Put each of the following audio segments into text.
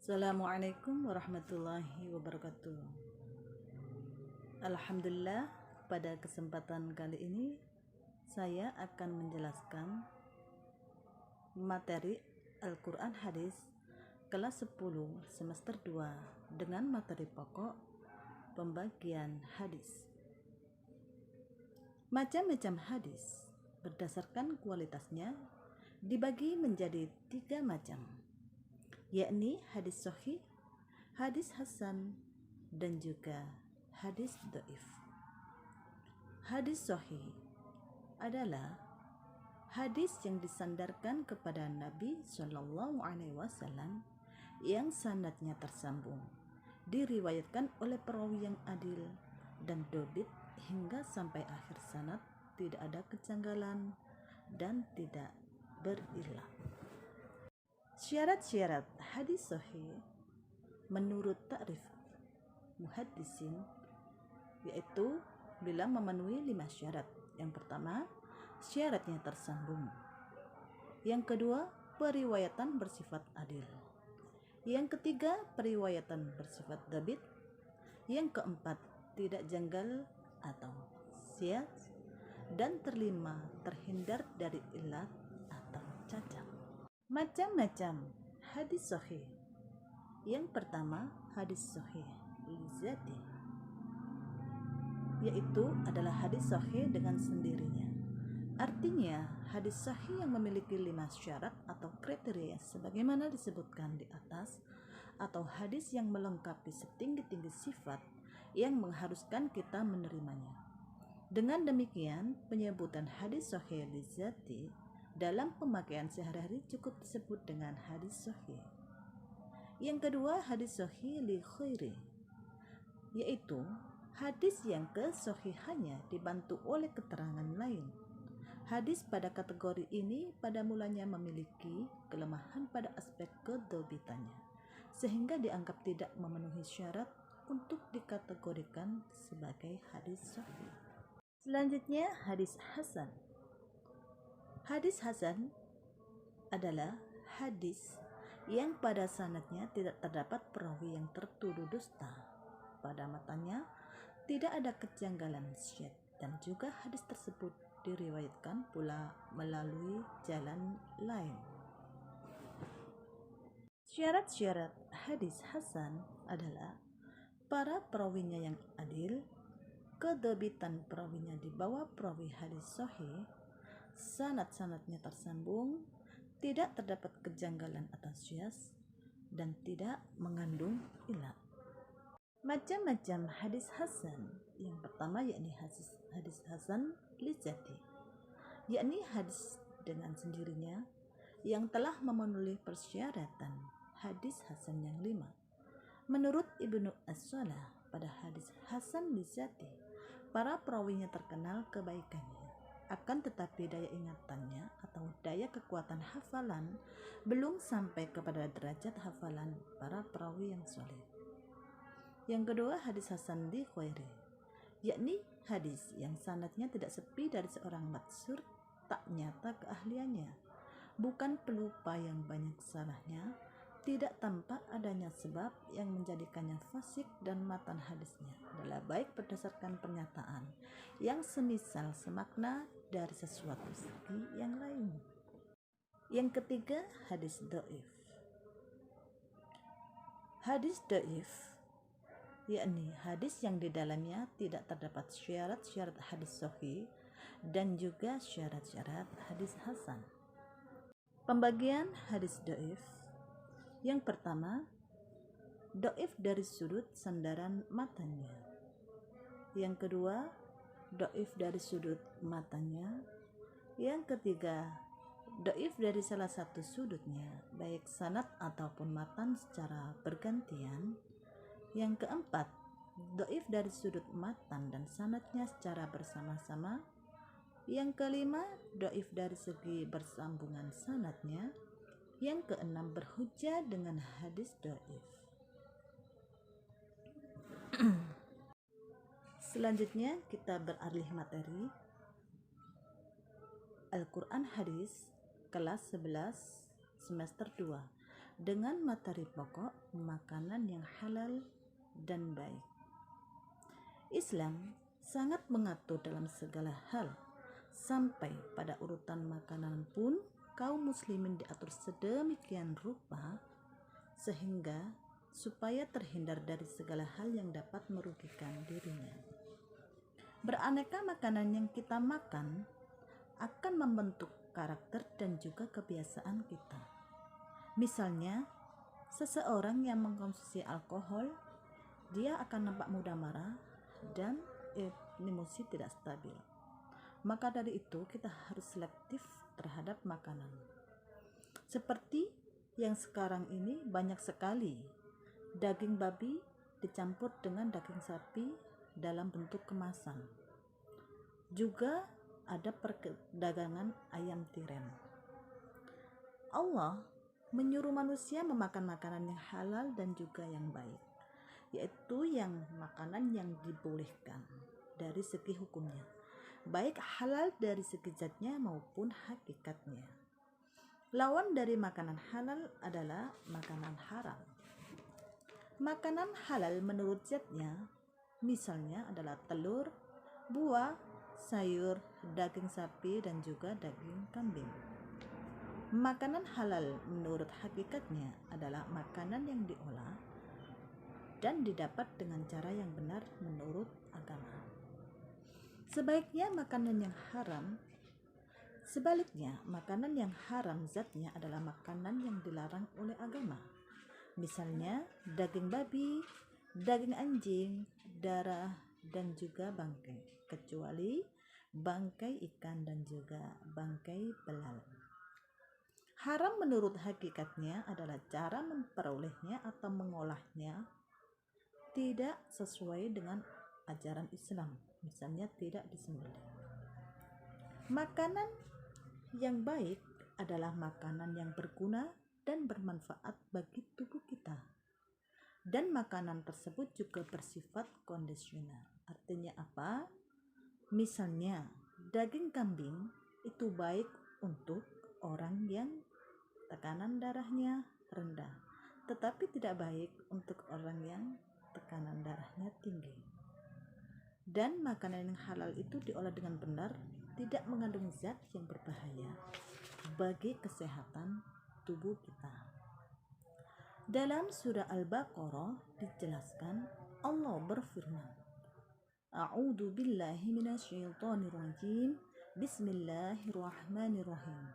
Assalamualaikum warahmatullahi wabarakatuh. Alhamdulillah, pada kesempatan kali ini saya akan menjelaskan materi Al-Quran Hadis kelas 10 semester 2 dengan materi pokok pembagian hadis. Macam-macam hadis berdasarkan kualitasnya dibagi menjadi 3 macam, yakni hadis sahih, hadis hasan, dan juga hadis dhaif. Hadis sahih adalah hadis yang disandarkan kepada Nabi Shallallahu Alaihi Wasallam yang sanadnya tersambung, diriwayatkan oleh perawi yang adil dan dobit hingga sampai akhir sanad, tidak ada kejanggalan dan tidak berilah. Syarat-syarat hadis sahih menurut ta'rif muhaddisin yaitu bila memenuhi 5 syarat. Yang pertama, syaratnya tersambung. Yang kedua, periwayatan bersifat adil. Yang ketiga, periwayatan bersifat dhabit. Yang keempat, tidak janggal atau syadz. Dan kelima, terhindar dari illat atau cacat. Macam-macam hadis sahih. Yang pertama, hadis sahih lizati, yaitu adalah hadis sahih dengan sendirinya. Artinya, hadis sahih yang memiliki 5 syarat atau kriteria sebagaimana disebutkan di atas, atau hadis yang melengkapi setinggi-tinggi sifat yang mengharuskan kita menerimanya. Dengan demikian, penyebutan hadis sahih lizati dalam pemakaian sehari-hari cukup disebut dengan hadis sahih. Yang kedua, hadis sahih li khairi, yaitu hadis yang kesahihannya dibantu oleh keterangan lain. Hadis pada kategori ini pada mulanya memiliki kelemahan pada aspek kedobitannya, sehingga dianggap tidak memenuhi syarat untuk dikategorikan sebagai hadis sahih. Selanjutnya, hadis hasan. Hadis hasan adalah hadis yang pada sanadnya tidak terdapat perawi yang tertuduh dusta, pada matanya tidak ada kejanggalan syadz, dan juga hadis tersebut diriwayatkan pula melalui jalan lain. Syarat-syarat hadis hasan adalah para perawinya yang adil, kedobitan perawinya di bawah perawi hadis sahih, sanad-sanadnya tersambung, tidak terdapat kejanggalan atau syadz, dan tidak mengandung illat. Macam-macam hadis hasan. Yang pertama yakni hadis hasan lizati, yakni hadis dengan sendirinya yang telah memenuhi persyaratan hadis hasan yang 5. Menurut Ibnu As-Salah, pada hadis hasan lizati, para perawinya terkenal kebaikannya, akan tetapi daya ingatannya atau daya kekuatan hafalan belum sampai kepada derajat hafalan para perawi yang soleh. Yang kedua, hadis hasan li khairi, yakni hadis yang sanadnya tidak sepi dari seorang matsur, tak nyata keahliannya, bukan pelupa yang banyak salahnya, tidak tampak adanya sebab yang menjadikannya fasik, dan matan hadisnya adalah baik berdasarkan pernyataan yang semisal semakna dari sesuatu segi yang lain. Yang ketiga, hadis dhaif. Hadis dhaif yakni hadis yang di dalamnya tidak terdapat syarat-syarat hadis sahih dan juga syarat-syarat hadis hasan. Pembagian hadis dhaif. Yang pertama, dhaif dari sudut sandaran matanya. Yang kedua, dhaif dari sudut matanya. Yang ketiga, dhaif dari salah satu sudutnya, baik sanad ataupun matan secara bergantian. Yang keempat, dhaif dari sudut matan dan sanadnya secara bersama-sama. Yang kelima, dhaif dari segi bersambungan sanadnya. Yang keenam, berhujjah dengan hadis dhaif. Selanjutnya kita beralih materi Al-Quran Hadis kelas 11 semester 2 dengan materi pokok makanan yang halal dan baik. Islam sangat mengatur dalam segala hal, sampai pada urutan makanan pun kaum muslimin diatur sedemikian rupa sehingga supaya terhindar dari segala hal yang dapat merugikan dirinya. Beraneka makanan yang kita makan akan membentuk karakter dan juga kebiasaan kita. Misalnya, seseorang yang mengkonsumsi alkohol, dia akan nampak mudah marah dan emosi tidak stabil. Maka dari itu kita harus selektif terhadap makanan. Seperti yang sekarang ini banyak sekali daging babi dicampur dengan daging sapi dalam bentuk kemasan. Juga ada perdagangan ayam tiren. Allah menyuruh manusia memakan makanan yang halal dan juga yang baik, yaitu yang makanan yang dibolehkan dari segi hukumnya, baik halal dari segi zatnya maupun hakikatnya. Lawan dari makanan halal adalah makanan haram. Makanan halal menurut zatnya misalnya adalah telur, buah, sayur, daging sapi, dan juga daging kambing. Makanan halal menurut hakikatnya adalah makanan yang diolah dan didapat dengan cara yang benar menurut agama. Sebaliknya makanan yang haram zatnya adalah makanan yang dilarang oleh agama. Misalnya daging babi, daging anjing, darah, dan juga bangkai, kecuali bangkai ikan dan juga bangkai belalang. Haram menurut hakikatnya adalah cara memperolehnya atau mengolahnya tidak sesuai dengan ajaran Islam, misalnya tidak disembelih. Makanan yang baik adalah makanan yang berguna dan bermanfaat bagi tubuh kita. Dan makanan tersebut juga bersifat kondisional. Artinya apa? Misalnya, daging kambing itu baik untuk orang yang tekanan darahnya rendah, tetapi tidak baik untuk orang yang tekanan darahnya tinggi. Dan makanan yang halal itu diolah dengan benar, tidak mengandung zat yang berbahaya bagi kesehatan tubuh kita. Dalam surah Al-Baqarah dijelaskan, Allah berfirman, A'udzu billahi minasyaitonir rajim. Bismillahirrahmanirrahim.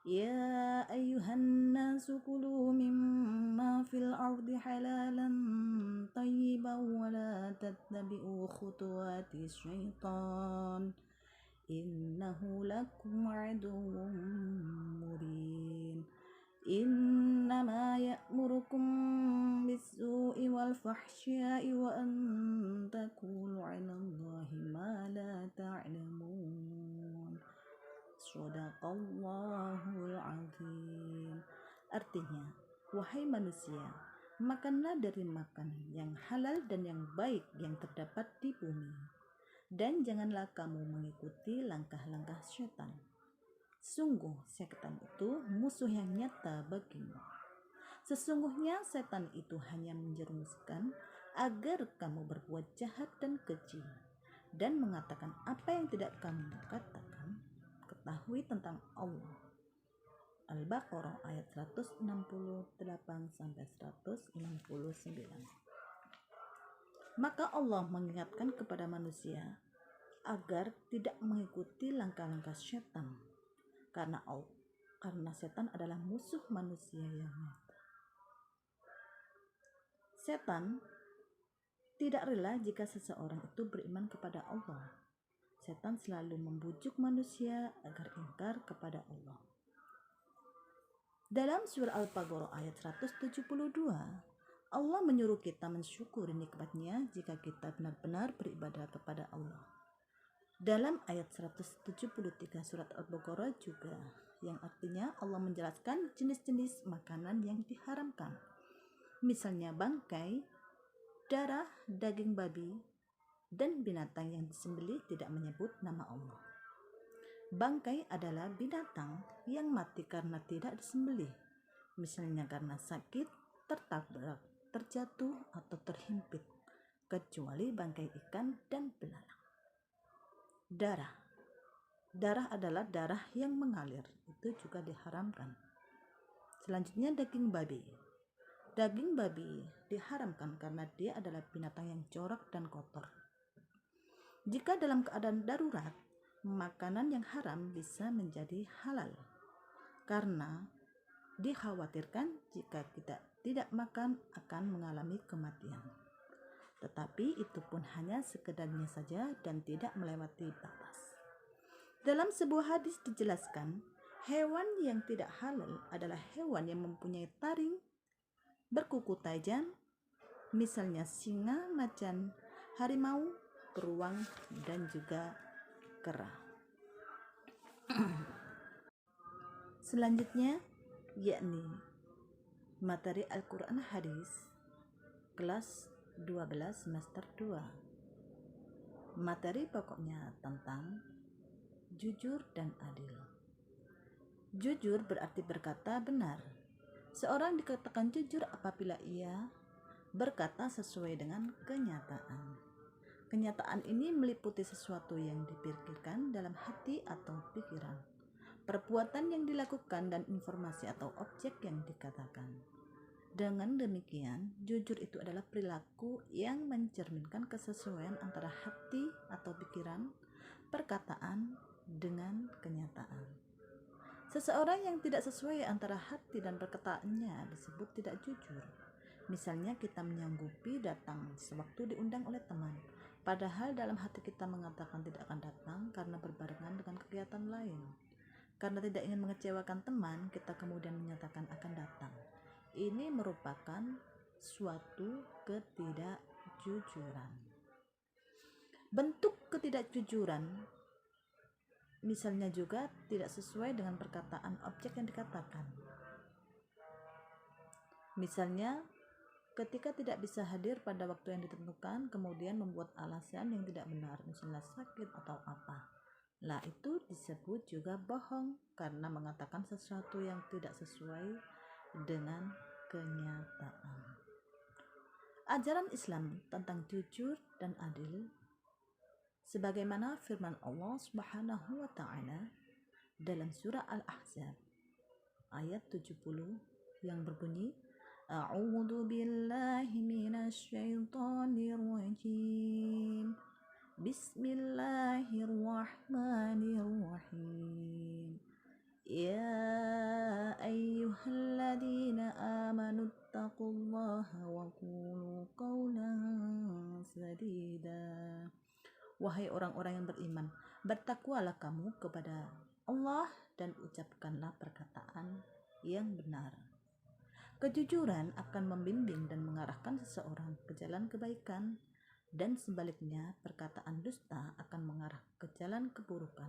Ya ayyuhan nasu kulu mimma fil ardi halalan tayyiban wa la tattabi'u khutuwati syaitan innahu lakum aduwwun mubin. Innama ya'murukum bis-su'i wal fahsya'i wa an taqulu 'ala Allahi ma la ta'lamun. Shadaqallahul azim. Artinya, wahai manusia, makanlah dari makanan yang halal dan yang baik yang terdapat di bumi, dan janganlah kamu mengikuti langkah-langkah syaitan. Sungguh setan itu musuh yang nyata bagimu. Sesungguhnya setan itu hanya menjerumuskan agar kamu berbuat jahat dan keji dan mengatakan apa yang tidak kamu katakan. Ketahui tentang Allah. Al-Baqarah ayat 168 sampai 169. Maka Allah mengingatkan kepada manusia agar tidak mengikuti langkah-langkah syaitan, karena setan adalah musuh manusia yang nyata. Setan tidak rela jika seseorang itu beriman kepada Allah. Setan selalu membujuk manusia agar ingkar kepada Allah. Dalam surah Al-Baqarah ayat 172, Allah menyuruh kita mensyukuri nikmat-Nya jika kita benar-benar beribadah kepada Allah. Dalam ayat 173 surat Al-Baqarah juga, yang artinya Allah menjelaskan jenis-jenis makanan yang diharamkan. Misalnya bangkai, darah, daging babi, dan binatang yang disembelih tidak menyebut nama Allah. Bangkai adalah binatang yang mati karena tidak disembelih, misalnya karena sakit, tertabrak, terjatuh, atau terhimpit, kecuali bangkai ikan dan belalang. Darah. Darah adalah darah yang mengalir, itu juga diharamkan. Selanjutnya daging babi. Daging babi diharamkan karena dia adalah binatang yang jorok dan kotor. Jika dalam keadaan darurat, makanan yang haram bisa menjadi halal karena dikhawatirkan jika kita tidak makan akan mengalami kematian. Tetapi itu pun hanya sekedarnya saja dan tidak melewati batas. Dalam sebuah hadis dijelaskan, hewan yang tidak halal adalah hewan yang mempunyai taring, berkuku tajam, misalnya singa, macan, harimau, beruang, dan juga kera. Selanjutnya, yakni materi Al-Quran Hadis kelas 12 semester 2. Materi pokoknya tentang jujur dan adil. Jujur berarti berkata benar. Seorang dikatakan jujur apabila ia berkata sesuai dengan kenyataan. Kenyataan ini meliputi sesuatu yang dipikirkan dalam hati atau pikiran, perbuatan yang dilakukan, dan informasi atau objek yang dikatakan. Dengan demikian, jujur itu adalah perilaku yang mencerminkan kesesuaian antara hati atau pikiran, perkataan, dengan kenyataan. Seseorang yang tidak sesuai antara hati dan perkataannya disebut tidak jujur. Misalnya kita menyanggupi datang sewaktu diundang oleh teman, padahal dalam hati kita mengatakan tidak akan datang karena berbarengan dengan kegiatan lain. Karena tidak ingin mengecewakan teman, kita kemudian menyatakan akan datang. Ini merupakan suatu ketidakjujuran. Bentuk ketidakjujuran misalnya juga tidak sesuai dengan perkataan objek yang dikatakan. Misalnya, ketika tidak bisa hadir pada waktu yang ditentukan, kemudian membuat alasan yang tidak benar, misalnya sakit atau apa. Lah itu disebut juga bohong karena mengatakan sesuatu yang tidak sesuai dengan kenyataan. Ajaran Islam tentang jujur dan adil sebagaimana firman Allah Subhanahu wa taala dalam surah Al-Ahzab ayat 70 yang berbunyi, A'udzu billahi minasy syaithanir rajim. Bismillahirrahmanirrahim. Ya ayyuhalladzina amanu taqullaha wa qulu qawlan sadida. Wahai orang-orang yang beriman, bertakwalah kamu kepada Allah dan ucapkanlah perkataan yang benar. Kejujuran akan membimbing dan mengarahkan seseorang ke jalan kebaikan, dan sebaliknya perkataan dusta akan mengarah ke jalan keburukan.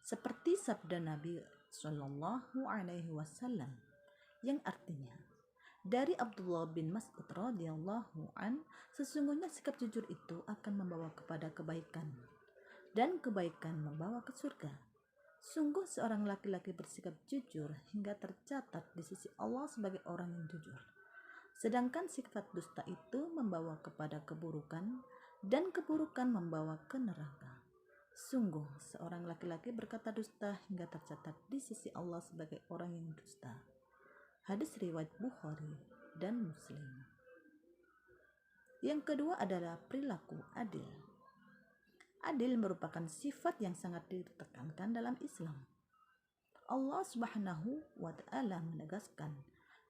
Seperti sabda Nabi Shallallahu Alaihi Wasallam yang artinya, dari Abdullah bin Mas'ud radhiyallahu an, sesungguhnya sikap jujur itu akan membawa kepada kebaikan, dan kebaikan membawa ke surga. Sungguh seorang laki-laki bersikap jujur hingga tercatat di sisi Allah sebagai orang yang jujur. Sedangkan sifat dusta itu membawa kepada keburukan, dan keburukan membawa ke neraka. Sungguh seorang laki-laki berkata dusta hingga tercatat di sisi Allah sebagai orang yang dusta. Hadis riwayat Bukhari dan Muslim. Yang kedua adalah perilaku adil. Adil merupakan sifat yang sangat ditekankan dalam Islam. Allah Subhanahu wa taala menegaskan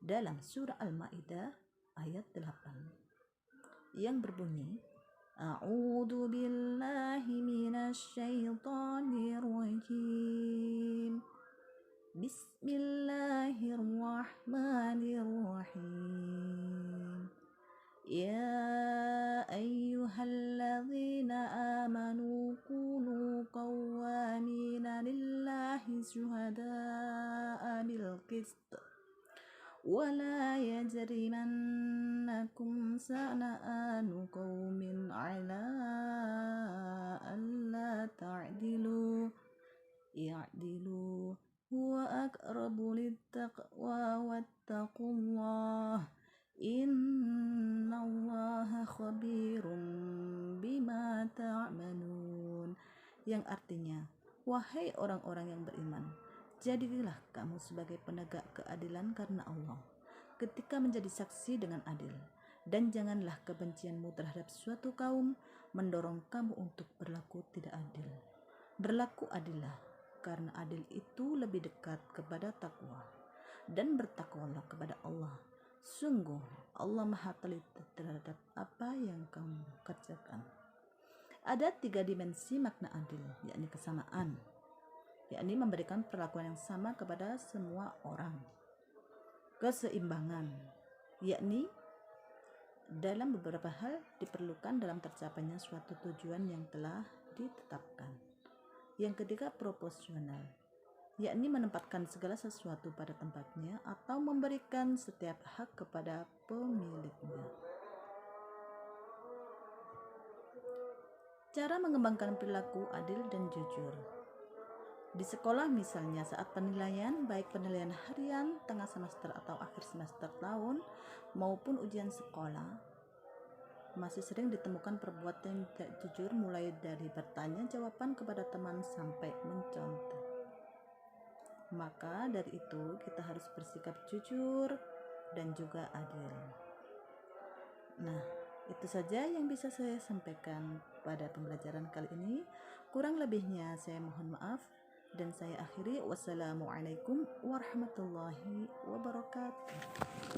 dalam surah Al-Maidah ayat 8 yang berbunyi, A'udzu billahi minasy syaithanir rajim. Bismillahirrahmanirrahim. Ya ayyuhalladzina amanu kunu qawwamina lillahi syuhada'a bil qist wa la yajrimannakum sana'anu qaumin ala alla ta'dilu i'dilu huwa aqrabu littaqwa wattaqullah innallaha khabirum bima ta'malun, yang artinya, wahai orang-orang yang beriman, jadilah kamu sebagai penegak keadilan karena Allah ketika menjadi saksi dengan adil, dan janganlah kebencianmu terhadap suatu kaum mendorong kamu untuk berlaku tidak adil. Berlaku adillah, karena adil itu lebih dekat kepada takwa, dan bertakwalah kepada Allah. Sungguh Allah Maha teliti terhadap apa yang kamu kerjakan. Ada 3 dimensi makna adil, yakni kesamaan, yakni memberikan perlakuan yang sama kepada semua orang. Keseimbangan, yakni dalam beberapa hal diperlukan dalam tercapainya suatu tujuan yang telah ditetapkan. Yang ketiga, proporsional, yakni menempatkan segala sesuatu pada tempatnya atau memberikan setiap hak kepada pemiliknya. Cara mengembangkan perilaku adil dan jujur. Di sekolah misalnya, saat penilaian, baik penilaian harian, tengah semester atau akhir semester tahun, maupun ujian sekolah, masih sering ditemukan perbuatan tidak jujur, mulai dari bertanya jawaban kepada teman sampai mencontoh. Maka dari itu kita harus bersikap jujur dan juga adil. Nah, itu saja yang bisa saya sampaikan pada pembelajaran kali ini. Kurang lebihnya saya mohon maaf, dan saya akhiri. Wassalamualaikum warahmatullahi wabarakatuh.